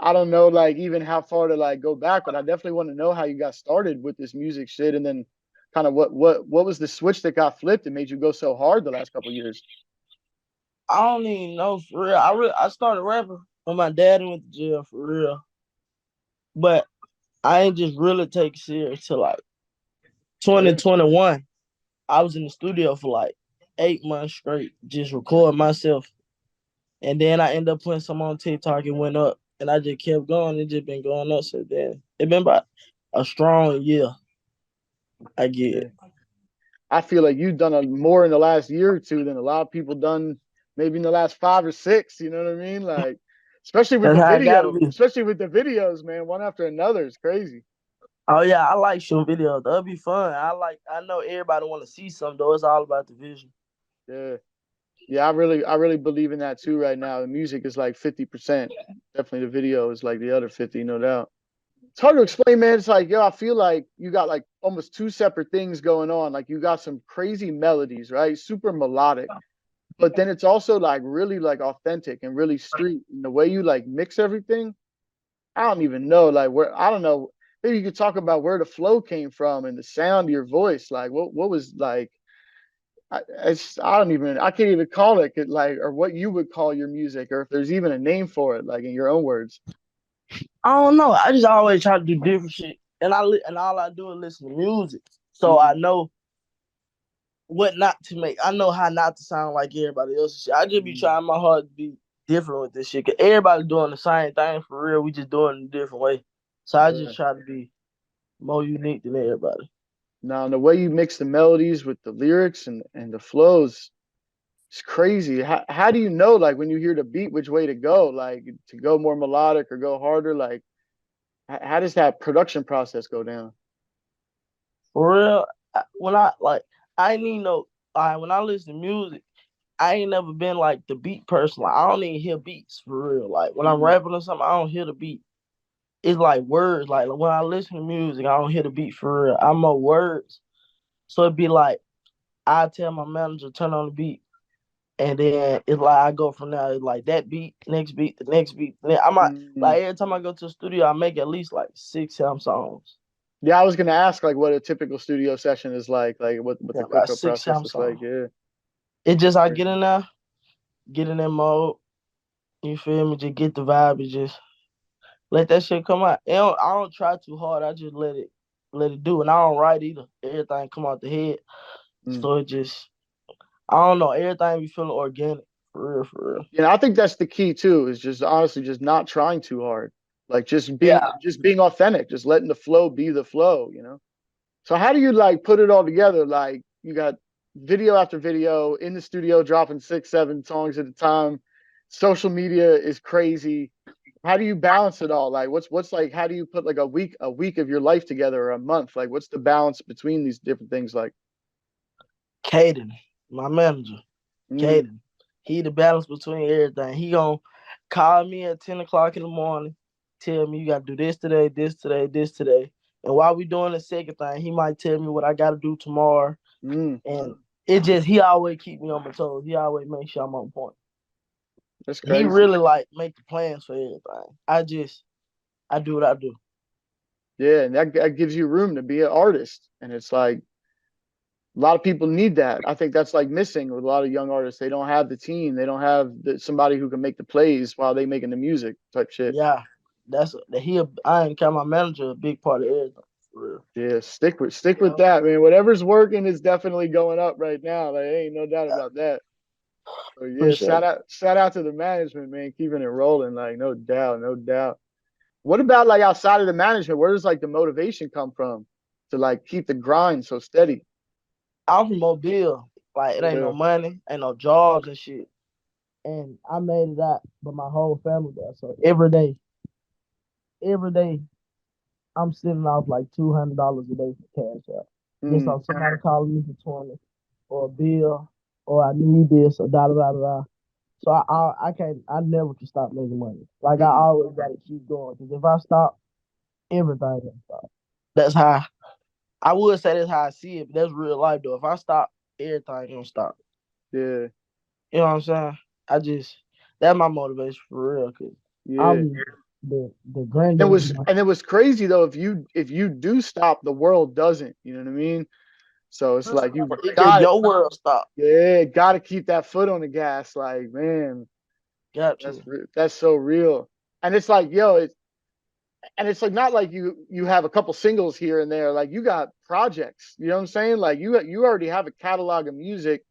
I don't know like even how far to like go back, but I definitely want to know how you got started with this music shit, and then kind of what was the switch that got flipped and made you go so hard the last couple years. I don't even know for real. I started rapping when my daddy went to jail for real, but I ain't just really take it serious till like Oh yeah. 2021. I was in the studio for like 8 months straight, just recording myself. And then I ended up putting some on TikTok. It went up, and I just kept going. It just been going up since then. It been about a strong year. I get Yeah. it. I feel like you've done more in the last year or two than a lot of people done maybe in the last 5 or 6. You know what I mean? Like, That's how I gotta be. especially with the videos, man, one after another. It's crazy. Oh yeah, I like shooting videos. That'll be fun. I know everybody want to see something though. It's all about the vision. Yeah. Yeah, I really believe in that too right now. The music is like 50%. Definitely the video is like the other 50, no doubt. It's hard to explain, man. It's like, yo, I feel like you got like almost two separate things going on. Like you got some crazy melodies, right? Super melodic. But then it's also like really like authentic and really street. And the way you like mix everything, I don't even know. Like where I don't know. Maybe you could talk about where the flow came from and the sound of your voice. Like what was like I don't even I can't even call it like or what you would call your music or if there's even a name for it, like in your own words. I don't know. I just always try to do different shit, and and all I do is listen to music, so I Mm, know what not to make. I know how not to sound like everybody else. Shit. I just be mm, trying my hard to be different with this shit. Cause everybody doing the same thing for real. We just doing it a different way. So I yeah. just try to be more unique than everybody. Now the way you mix the melodies with the lyrics and the flows, it's crazy. How do you know like when you hear the beat which way to go? Like to go more melodic or go harder? Like how does that production process go down? For real, when I like, I ain't even know. When I listen to music, I ain't never been like the beat person. Like I don't even hear beats for real. Like when I'm Mm, rapping or something, I don't hear the beat. It's like words. Like when I listen to music, I don't hear the beat for real. I'm more words. So it'd be like I tell my manager turn on the beat, and then it's like I go from there. It's like that beat, next beat, the next beat. Then I might mm. like every time I go to the studio, I make at least like 6, 7 songs. Yeah, I was gonna ask like what a typical studio session is like what Yeah, the about cookup six, process seven is like. songs. Yeah. It just I get Crazy. in there, get in that mode. You feel me? Just get the vibe and just let that shit come out. I don't try too hard. I just let it do. And I don't write either. Everything come out the head. Mm. So it just I don't know. Everything be feeling organic. For real, for real. Yeah, I think that's the key too, is just honestly just not trying too hard. Like Yeah. just being authentic, just letting the flow be the flow, you know? So how do you like put it all together? Like you got video after video in the studio dropping 6, 7 songs at a time. Social media is crazy. How do you balance it all? Like what's like how do you put like a week of your life together or a month? Like what's the balance between these different things like? Caden, my manager. Mm, Caden. He the balance between everything. He gonna call me at 10 o'clock in the morning, tell me you gotta do this today, this today, this today. And while we doing the second thing, he might tell me what I gotta do tomorrow. mm, And it just he always keep me on my toes. He always make sure I'm on point. that's He crazy. really like make the plans for everything. I do what I do. Yeah, and that gives you room to be an artist. And it's like a lot of people need that. I think that's like missing with a lot of young artists. They don't have the team. They don't have somebody who can make the plays while they making the music type shit. Yeah, I ain't count my manager a big part of everything. For real. Yeah, stick with that, man. Whatever's working is definitely going up right now. Like ain't no doubt Yeah, about that. So yeah, appreciate it. shout out to the management, man, keeping it rolling. Like no doubt, no doubt. What about like outside of the management? Where does like the motivation come from to like keep the grind so steady? I'm from Mobile. Like it ain't Yeah. no money, ain't no jobs and shit. And I made it out, but my whole family there. So every day, I'm sitting off like $200 a day for cash out. Just Mm, on somebody calling me for 20 or a bill or I need this or da da da da. So I can't I never can stop making money. Like I mm. always gotta keep going because if I stop, everything gonna stop. That's how I would say that's how I see it, but that's real life though. If I stop, everything gonna stop. Yeah. You know what I'm saying? I just that's my motivation for real. Cause Yeah. I'm the It granddaddy. was and it was crazy though. If you do stop, the world doesn't. You know what I mean? So it's like you It just got it. your world stop. Yeah, got to keep that foot on the gas. Like man, Got to. that's so real. And it's like yo, it's like not like you have a couple singles here and there. Like you got projects. You know what I'm saying? Like you already have a catalog of music.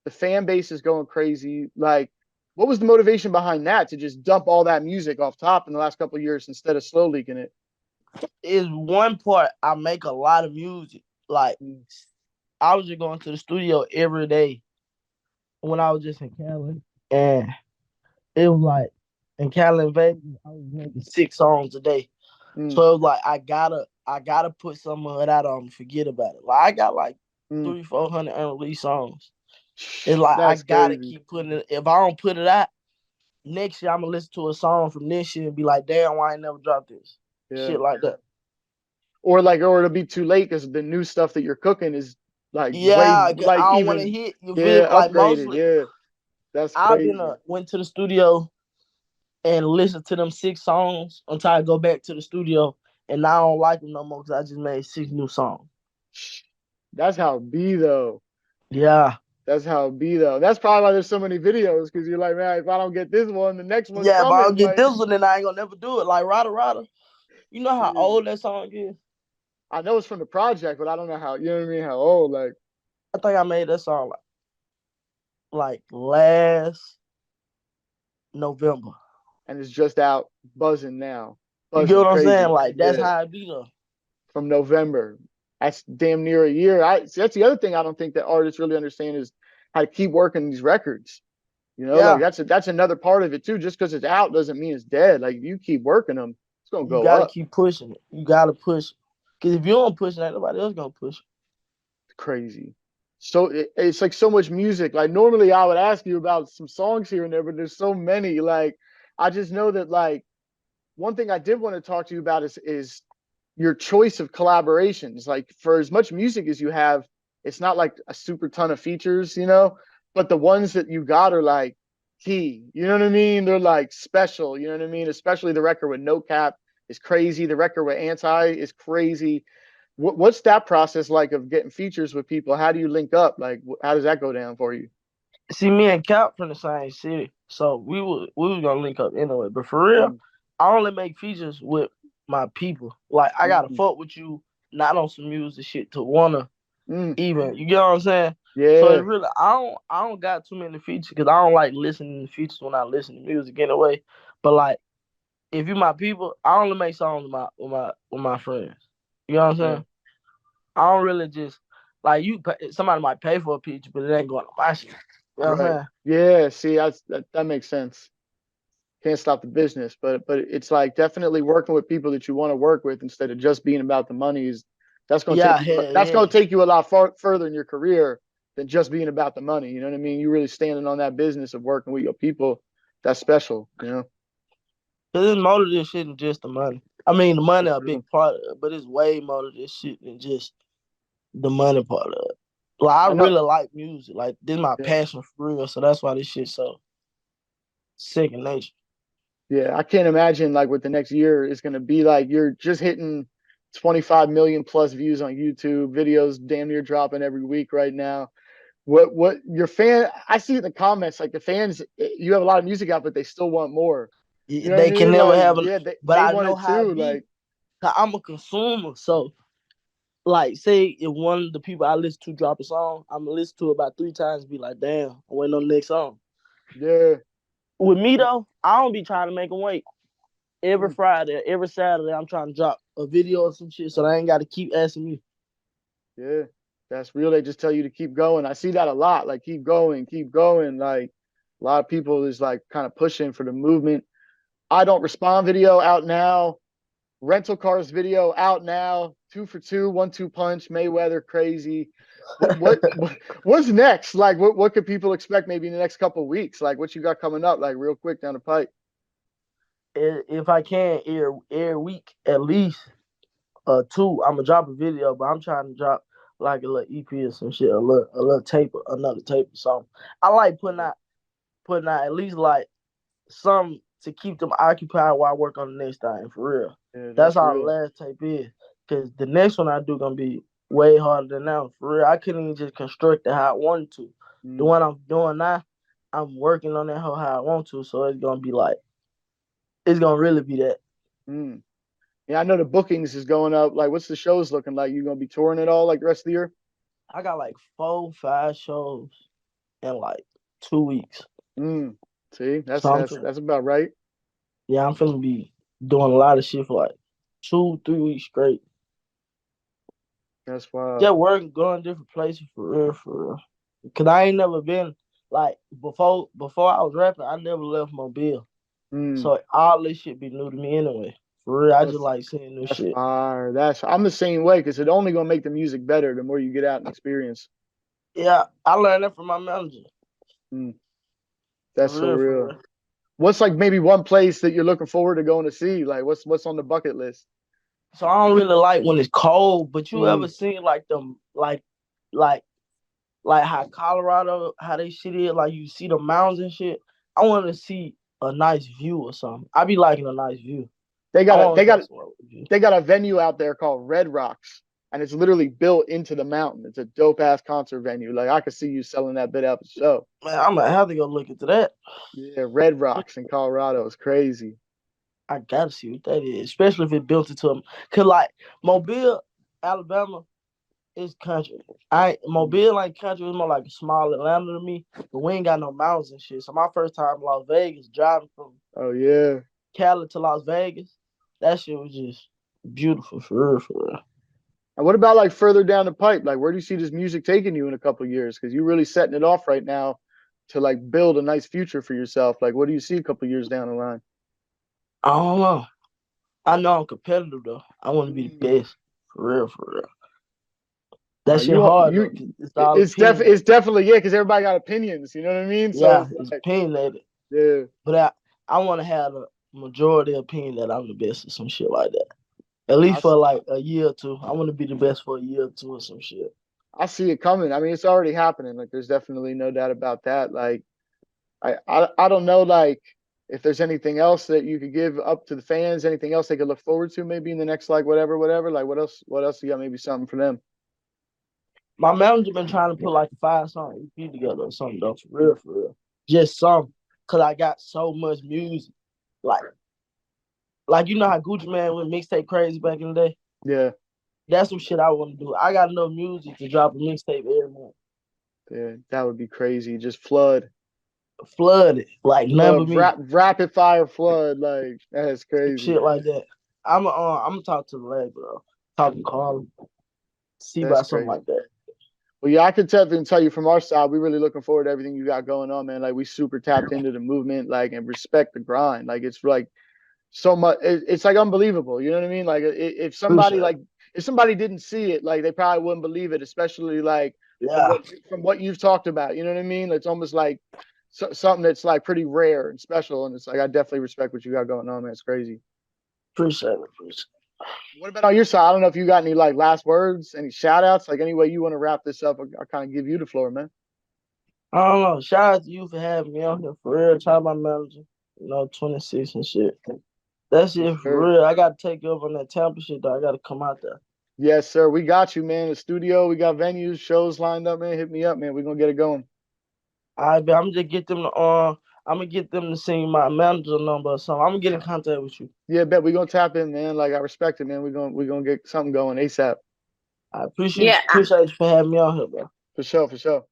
The fan base is going crazy. Like, what was the motivation behind that to just dump all that music off top in the last couple of years instead of slow leaking it? Is one part I make a lot of music. Like Mm, I was just going to the studio every day when I was just in Cali, and it was like in Cali and Vegas, I was making 6 songs a day. mm, So it was like I gotta put some of it out on forget about it. Like I got like mm. 300-400 unreleased songs. It's like I That's gotta crazy. keep putting it. If I don't put it out next year, I'm gonna listen to a song from this year and be like, damn, why I ain't never dropped this? Yeah. Shit like that. Or it'll be too late because the new stuff that you're cooking is like way Yeah, like I don't want to even hit. You feel yeah me? Like upgraded. mostly, Yeah, that's I've been crazy. went to the studio and listened to them 6 songs until I go back to the studio, and I don't like them no more because I just made 6 new songs. That's how it be though. Yeah. That's how it be though. That's probably why there's so many videos because you're like, man, if I don't get this one, the next one Yeah, if I don't coming, get like this one, then I ain't gonna never do it. Like Rada Rada. You know how yeah. old that song is? I know it's from the project, but I don't know how you know what I mean, how old, like I think I made that song like last November. and it's just out buzzing now. You get Buzzing what I'm saying? crazy. Like that's Yeah. how it be though. From November. That's damn near a year. I see that's the other thing I don't think that artists really understand is how to keep working these records. You know, like Yeah, that's another part of it too. Just because it's out doesn't mean it's dead. Like you keep working them, it's gonna you go gotta up. keep pushing it. You gotta push. Cause if you don't push it, ain't nobody else gonna push it. Crazy. So it's like so much music. Like normally I would ask you about some songs here and there, but there's so many. Like I just know that like one thing I did want to talk to you about is your choice of collaborations. Like for as much music as you have, it's not like a super ton of features, you know, but the ones that you got are like key. You know what I mean? They're like special. You know what I mean? Especially the record with No Cap is crazy. The record with Anti is crazy. What's that process like of getting features with people? How do you link up? Like, how does that go down for you? See, me and Cap from the same city, so we was gonna link up anyway. But for real, Mm, I only make features with my people. Like I gotta mm, fuck with you, not on some music shit to wanna mm. even. You get what I'm saying? So Yeah, it's really I don't got too many features because I don't like listening to features when I listen to music anyway. But like if you my people, I only make songs with my friends. You know what I'm yeah, saying? I don't really just like somebody might pay for a feature, but it ain't going on my shit. You know what I'm right. saying? Yeah, see, that makes sense. Can't stop the business, but it's like definitely working with people that you want to work with instead of just being about the money is Yeah, hell that's yeah. going to take you a lot further in your career than just being about the money. You know what I mean? You really standing on that business of working with your people. That's special. You know, Cause it's more to this shit than just the money. I mean, the money that's a true. big part of it, but it's way more to this shit than just the money part of it. Like I I know. really like music. Like this is my Yeah, passion for real. So that's why this shit so second nature. yeah. I can't imagine like what the next year is going to be like. You're just hitting 25 million plus views on YouTube. Videos damn near dropping every week right now. What your fan? I see in the comments like the fans. You have a lot of music out, but they still want more. You know what I They can mean? never Like, have, yeah, but they I want know it how too. it be. Like, Cause I'm a consumer. So like, say if one of the people I listen to drop a song, I'm gonna listen to it about 3 times. And be like, damn, I'm waiting on the next song. yeah, With me though, I don't be trying to make them wait. Every mm, Friday, every Saturday, I'm trying to drop a video or some shit, so they ain't got to keep asking me. yeah, that's real. They just tell you to keep going. I see that a lot. Like, keep going, keep going. Like, a lot of people is like kind of pushing for the movement. I don't respond video out now. Rental cars video out now. 2 for 2, 1-2 punch. Mayweather crazy. What's next? Like, what could people expect maybe in the next couple of weeks? Like, what you got coming up? Like, real quick down the pipe. If I can, every week at least two, I'm gonna drop a video, but I'm trying to drop like a little EP or some shit, a little tape, another tape or something. I like putting out at least like some to keep them occupied while I work on the next thing, for real. Yeah, That's that's how the real. last tape is. Because the next one I do gonna be way harder than now, for real. I couldn't even just construct it how I wanted to. The Mm, one I'm doing now, I'm working on that how I want to, so it's gonna be like, it's gonna really be that. mm. Yeah, I know the bookings is going up. Like, what's the shows looking like? You gonna be touring it all like the rest of the year? I got like 4, 5 shows in like 2 weeks. Mm. See, So that's about right. I'm finna be doing a lot of shit for like 2, 3 weeks straight. That's wild. Just working, going different places for real, for real. Cause I ain't never been like before I was rapping, I never left Mobile. Mm. So all this shit be new to me anyway. For real, I just That's like seeing new that's shit. fire. I'm the same way because it only gonna make the music better the more you get out and experience. Yeah, I learned that from my manager. Mm. For That's so real, for real. real. What's like maybe one place that you're looking forward to going to see? Like, what's on the bucket list? So I don't really like when it's cold, but you ever Mm. seen like them like like how Colorado, how they shit is, like you see the mountains and shit. I want to see a nice view or something. I be liking a nice view. They I got a want they to go got somewhere with a view. they got a venue out there called Red Rocks, and it's literally built into the mountain. It's a dope ass concert venue. Like I could see you selling that bit out the show. Man, I'm gonna have to go look into that. Yeah, Red Rocks in Colorado is crazy. I gotta see what that is, especially if it built into them. Cause like Mobile, Alabama is country. Mm. Mobile ain't country. It's more like a small Atlanta to me. But we ain't got no mountains and shit. So my first time in Las Vegas, driving from Oh yeah. Cali to Las Vegas, that shit was just beautiful for real, for real. And what about like further down the pipe? Like, where do you see this music taking you in a couple of years? Because you're really setting it off right now to like build a nice future for yourself. Like, what do you see a couple of years down the line? I don't know. I know I'm competitive though. I want to be the Mm. best, for real, for real. No, That shit hard though. 'Cause it's all it's opinionated. definitely yeah, because everybody got opinions. You know what I mean? So Yeah, it's it's like opinionated. yeah, But I want to have the majority opinion that I'm the best or some shit like that. At I least for like a year or two. I want to be the best for a year or two or some shit. I see it coming. I mean, it's already happening. Like, there's definitely no doubt about that. Like, I don't know, like, if there's anything else that you could give up to the fans, anything else they could look forward to, maybe in the next, like, whatever. Like, what else you got? Maybe something for them. My manager been trying to put like a 5 song EP together or something though, for real, for real. Just some, cause I got so much music. Like, like you know how Gucci Man went mixtape crazy back in the day. Yeah, That's some shit I want to do. I got enough music to drop a mixtape every month. yeah, that would be crazy. Just flood, Flooded, like none but me. rapid fire flood. Like, that's crazy. Shit like that. I'm gonna talk to the label though. Talk to Carl. See That's about something crazy. like that. Well, yeah, I can tell you from our side, we're really looking forward to everything you got going on, man. Like, we super tapped into the movement, like, and respect the grind. Like, it's like so much. It's like unbelievable. You know what I mean? Like, if somebody Appreciate it. like if somebody didn't see it, like, they probably wouldn't believe it, especially like Yeah, from what you've talked about. You know what I mean? It's almost like something that's like pretty rare and special. And it's like I definitely respect what you got going on, man. It's crazy. appreciate it. Appreciate it. What about on your side? I don't know if you got any like last words, any shout outs, like any way you want to wrap this up. I'll kind of give you the floor, man. I don't know. Shout out to you for having me on here for real. Try my manager. 26 and shit. That's Yes, it for sir. real. I gotta take you up on that Tampa shit though. I gotta come out there. Yes, sir. We got you, man. The studio, we got venues, shows lined up, man. Hit me up, man. We're gonna get it going. I'm just get them to I'm gonna get them to send my manager number or something. I'm gonna get in contact with you. Yeah, bet we're gonna tap in, man. Like I respect it, man. We're gonna get something going ASAP. I appreciate you for having me on here, bro. For sure, for sure.